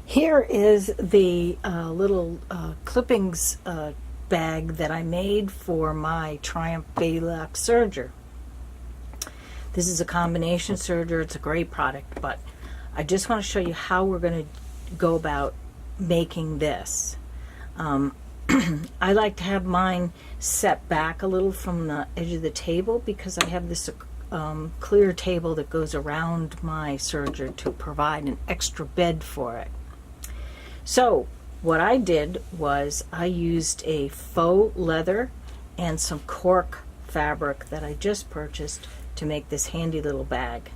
Here is the little clippings bag that I made for my Triumph Baylock serger. This is a combination serger. It's a great product, but I just want to show you how we're going to go about making this. I like to have mine set back a little from the edge of the table because I have this clear table that goes around my serger to provide an extra bed for it. So what I did was I used a faux leather and some cork fabric that I just purchased to make this handy little bag.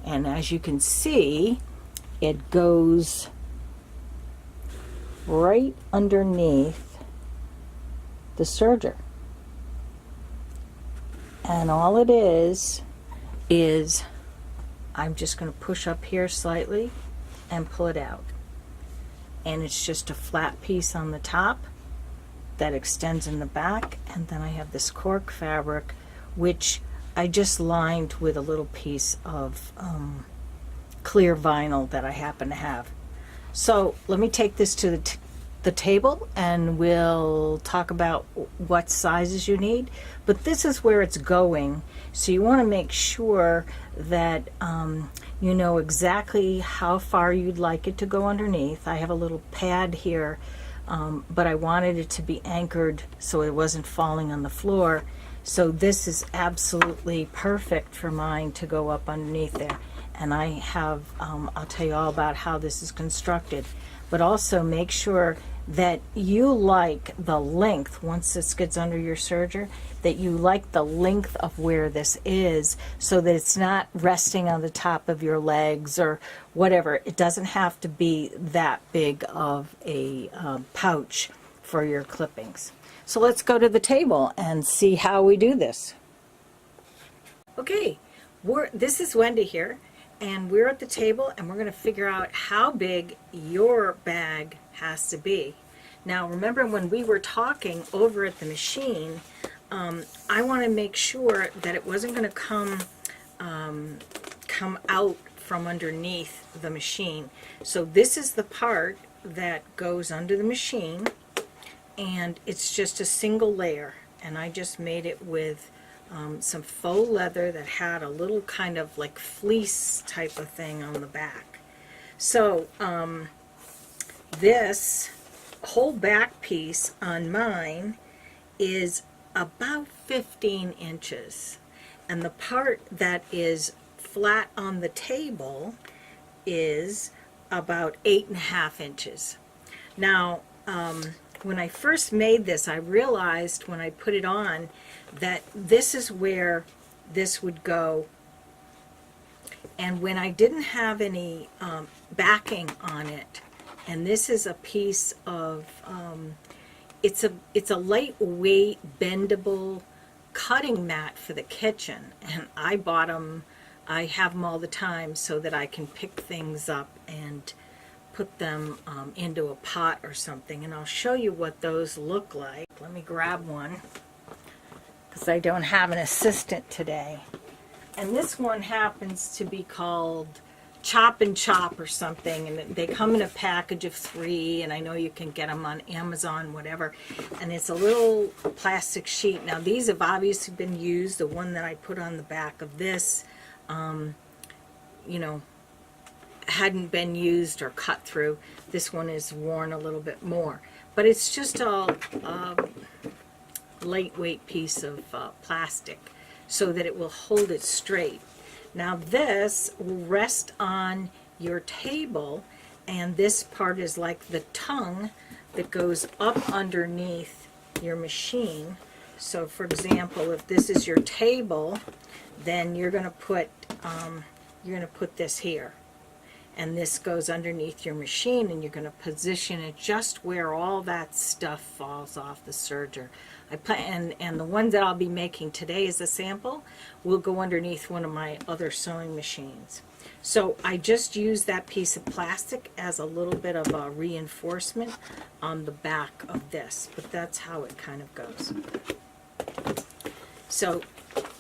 And as you can see, it goes right underneath the serger. And all it is I'm just going to push up here slightly and pull it out. And it's just a flat piece on the top that extends in the back, and then I have this cork fabric which I just lined with a little piece of clear vinyl that I happen to have. So let me take this to the table and we'll talk about what sizes you need, but this is where it's going, so you want to make sure that you know exactly how far you'd like it to go underneath. I have a little pad here, but I wanted it to be anchored so it wasn't falling on the floor. So this is absolutely perfect for mine to go up underneath there. And I have, I'll tell you all about how this is constructed. But also make sure that you like the length, once this gets under your serger, that you like the length of where this is so that it's not resting on the top of your legs or whatever. It doesn't have to be that big of a pouch for your clippings. So let's go to the table and see how we do this. Okay, this is Wendy here, and we're at the table and we're going to figure out how big your bag has to be. Now remember, when we were talking over at the machine, I want to make sure that it wasn't going to come out from underneath the machine. So this is the part that goes under the machine, and it's just a single layer, and I just made it with some faux leather that had a little kind of like fleece type of thing on the back. So this whole back piece on mine is about 15 inches, and the part that is flat on the table is about 8.5 inches. Now when I first made this, I realized when I put it on that this is where this would go, and when I didn't have any backing on it, and this is a piece of it's a lightweight bendable cutting mat for the kitchen, and I bought them. I have them all the time so that I can pick things up and put them into a pot or something, and I'll show you what those look like. Let me grab one because I don't have an assistant today. And this one happens to be called Chop and Chop or something, and they come in a package of 3, and I know you can get them on Amazon, whatever, and it's a little plastic sheet. Now these have obviously been used. The one that I put on the back of this, you know, hadn't been used or cut through. This one is worn a little bit more, but it's just a lightweight piece of plastic so that it will hold it straight. Now this will rest on your table, and this part is like the tongue that goes up underneath your machine. So for example, if this is your table, then you're going to put this here, and this goes underneath your machine, and you're going to position it just where all that stuff falls off the serger. And the ones that I'll be making today as a sample will go underneath one of my other sewing machines. So I just used that piece of plastic as a little bit of a reinforcement on the back of this, but that's how it kind of goes. So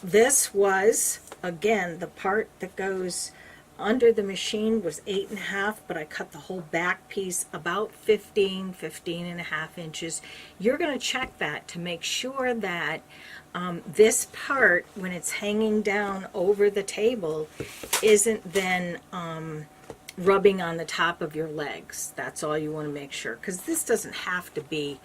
this was, again, the part that goes under the machine was 8.5, but I cut the whole back piece about 15.5 inches. You're going to check that to make sure that this part, when it's hanging down over the table, isn't then rubbing on the top of your legs. That's all you want to make sure, because this doesn't have to be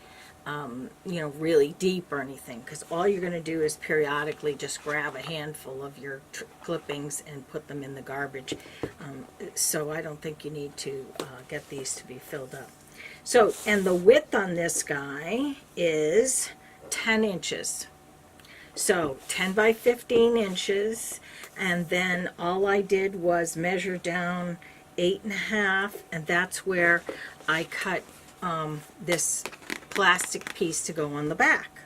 really deep or anything, because all you're going to do is periodically just grab a handful of your clippings and put them in the garbage. So I don't think you need to get these to be filled up. So, and the width on this guy is 10 inches. So 10 by 15 inches, and then all I did was measure down 8.5, and that's where I cut this plastic piece to go on the back.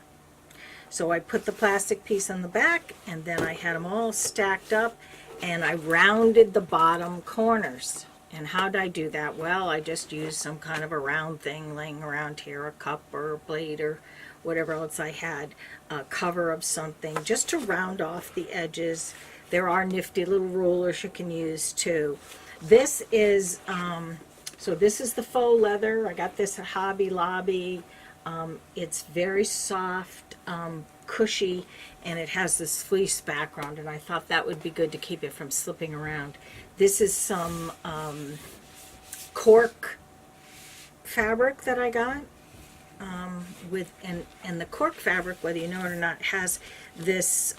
So I put the plastic piece on the back, and then I had them all stacked up, and I rounded the bottom corners. And how did I do that? Well, I just used some kind of a round thing laying around here, a cup or a plate or whatever else I had, a cover of something, just to round off the edges. There are nifty little rulers you can use too. This is so this is the faux leather. I got this at Hobby Lobby. It's very soft, cushy, and it has this fleece background, and I thought that would be good to keep it from slipping around. This is some cork fabric that I got. And the cork fabric, whether you know it or not, has this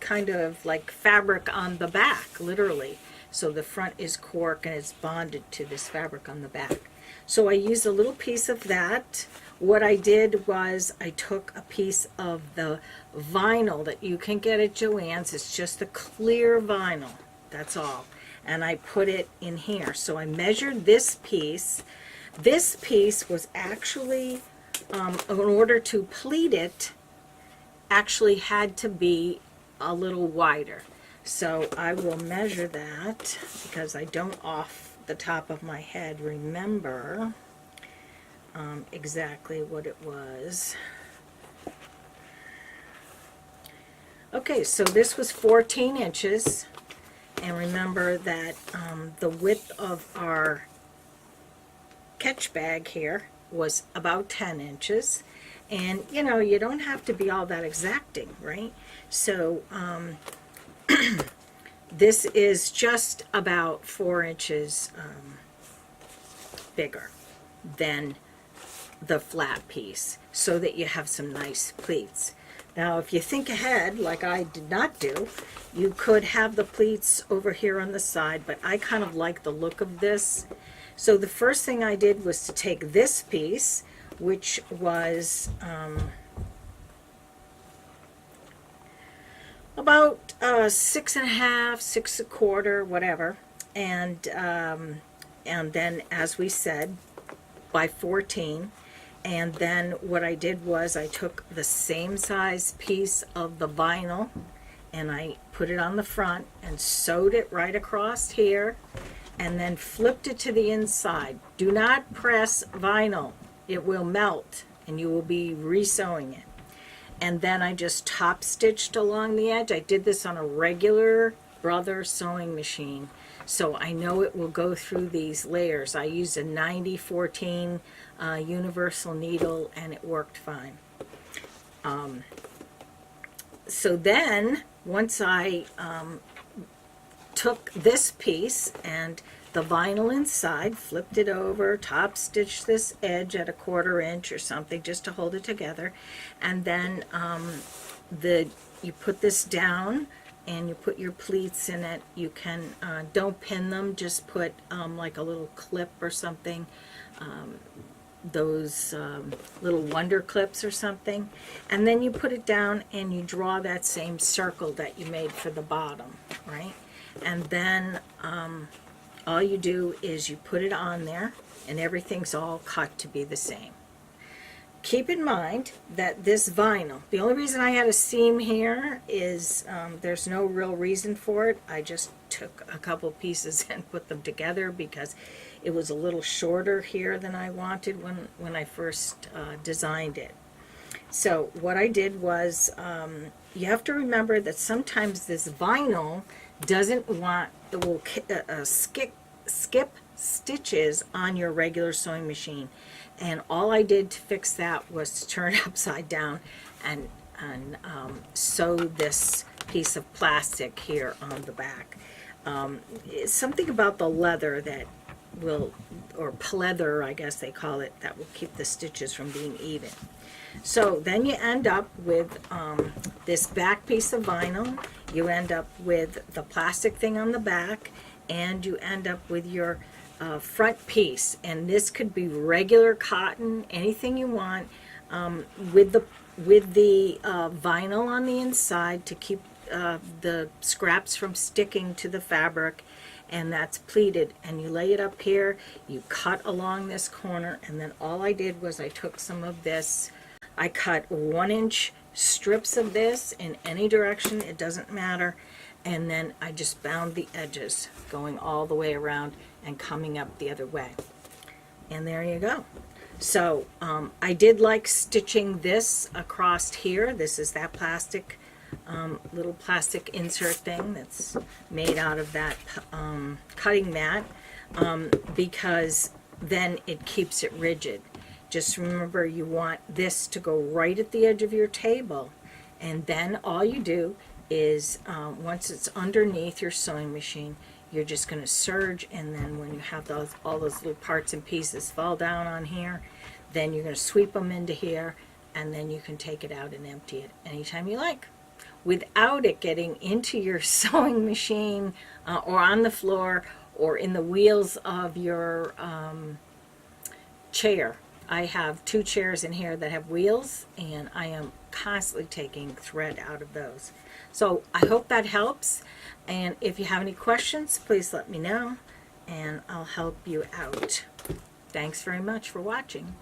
kind of like fabric on the back, literally. So the front is cork and it's bonded to this fabric on the back. So I used a little piece of that. What I did was I took a piece of the vinyl that you can get at Joann's. It's just a clear vinyl, that's all. And I put it in here. So I measured this piece. This piece was actually, in order to pleat it, actually had to be a little wider. So I will measure that, because I don't off the top of my head remember exactly what it was. Okay, so this was 14 inches, and remember that the width of our catch bag here was about 10 inches, and you don't have to be all that exacting, right? So this is just about 4 inches bigger than the flat piece, so that you have some nice pleats. Now, if you think ahead, like I did not do, you could have the pleats over here on the side, but I kind of like the look of this. So the first thing I did was to take this piece, which was about 6.5, 6.25, whatever, and then, as we said, by 14. And then what I did was I took the same size piece of the vinyl and I put it on the front and sewed it right across here, and then flipped it to the inside. Do not press vinyl. It will melt and you will be re-sewing it. And then I just top stitched along the edge. I did this on a regular Brother sewing machine, so I know it will go through these layers. I used a 90-14 universal needle, and it worked fine. So then, once I took this piece and the vinyl inside, flipped it over, top stitched this edge at 1/4 inch or something just to hold it together, and then you put this down and you put your pleats in it. You can don't pin them, just put like a little clip or something, those little wonder clips or something, and then you put it down and you draw that same circle that you made for the bottom, right? And then all you do is you put it on there, and everything's all cut to be the same. Keep in mind that this vinyl, the only reason I had a seam here is there's no real reason for it. I just took a couple pieces and put them together because it was a little shorter here than I wanted when I first designed it. So what I did was, you have to remember that sometimes this vinyl doesn't want, it will skip stitches on your regular sewing machine. And all I did to fix that was to turn it upside down and sew this piece of plastic here on the back. It's something about the leather that will, or pleather I guess they call it, that will keep the stitches from being even. So then you end up with this back piece of vinyl, you end up with the plastic thing on the back, and you end up with your front piece. And this could be regular cotton, anything you want, with the vinyl on the inside to keep the scraps from sticking to the fabric, and that's pleated. And you lay it up here, you cut along this corner, and then all I did was I took some of this, I cut 1-inch strips of this in any direction, it doesn't matter, and then I just bound the edges going all the way around and coming up the other way. And there you go. So I did like stitching this across here. This is that plastic, little plastic insert thing that's made out of that cutting mat, because then it keeps it rigid. Just remember, you want this to go right at the edge of your table, and then all you do is once it's underneath your sewing machine, you're just going to serge, and then when you have all those little parts and pieces fall down on here, then you're going to sweep them into here, and then you can take it out and empty it anytime you like without it getting into your sewing machine or on the floor or in the wheels of your chair. I have 2 chairs in here that have wheels, and I am constantly taking thread out of those. So I hope that helps, and if you have any questions, please let me know, and I'll help you out. Thanks very much for watching.